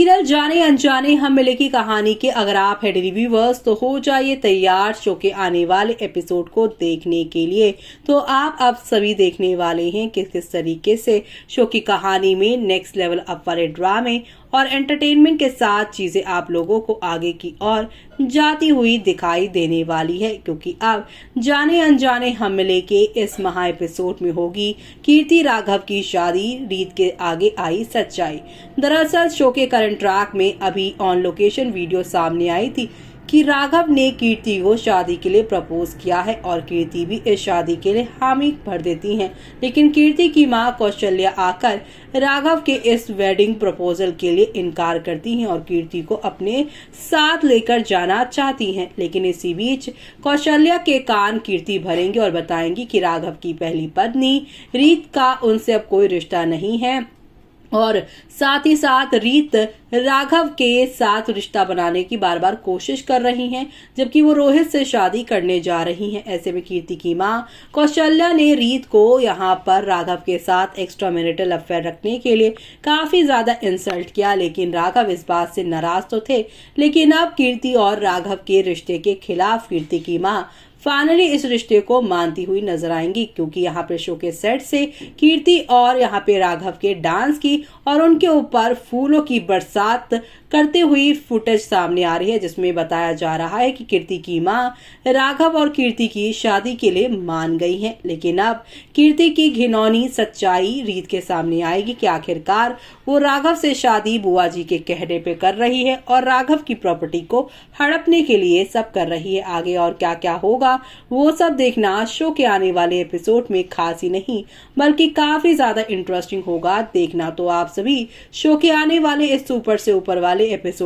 Serial जाने अनजाने हम मिले की कहानी के अगर आप है डेली व्यूअर्स तो हो जाइए तैयार शो के आने वाले एपिसोड को देखने के लिए। तो आप अब सभी देखने वाले हैं कि किस तरीके से शो की कहानी में नेक्स्ट लेवल अप वाले ड्रामे और एंटरटेनमेंट के साथ चीजें आप लोगों को आगे की ओर जाती हुई दिखाई देने वाली है, क्योंकि अब जाने अनजाने हम मिले के इस महा एपिसोड में होगी कीर्ति राघव की शादी, रीत के आगे आई सच्चाई। दरअसल शो के करंट ट्रैक में अभी ऑन लोकेशन वीडियो सामने आई थी कि राघव ने कीर्ति को शादी के लिए प्रपोज किया है और कीर्ति भी इस शादी के लिए हामी भर देती हैं। लेकिन कीर्ति की मां कौशल्या आकर राघव के इस वेडिंग प्रपोजल के लिए इनकार करती हैं और कीर्ति को अपने साथ लेकर जाना चाहती हैं। लेकिन इसी बीच कौशल्या के कान कीर्ति भरेंगे और बताएंगी कि राघव की पहली पत्नी रीत का उनसे अब कोई रिश्ता नहीं है और साथ ही साथ रीत राघव के साथ रिश्ता बनाने की बार बार कोशिश कर रही हैं, जबकि वो रोहित से शादी करने जा रही हैं। ऐसे में कीर्ति की मां कौशल्या ने रीत को यहाँ पर राघव के साथ एक्स्ट्रा मैरिटल अफेयर रखने के लिए काफी ज्यादा इंसल्ट किया, लेकिन राघव इस बात से नाराज तो थे। लेकिन अब कीर्ति और राघव के रिश्ते के खिलाफ कीर्ति की मां फाइनली इस रिश्ते को मानती हुई नजर आएंगी, क्योंकि यहाँ पे शो के सेट से कीर्ति और यहाँ पे राघव के डांस की और उनके ऊपर फूलों की बरसात करते हुई फुटेज सामने आ रही है, जिसमें बताया जा रहा है कि कीर्ति की मां राघव और कीर्ति की शादी के लिए मान गई हैं। लेकिन अब कीर्ति की घिनौनी सच्चाई रीत के सामने आएगी कि आखिरकार वो राघव से शादी बुआ जी के कहने पे कर रही है और राघव की प्रॉपर्टी को हड़पने के लिए सब कर रही है। आगे और क्या क्या होगा वो सब देखना शो के आने वाले एपिसोड में खास ही नहीं बल्कि काफी ज्यादा इंटरेस्टिंग होगा देखना। तो आप सभी शो के आने वाले इस सुपर से ऊपर वाले एपिसोड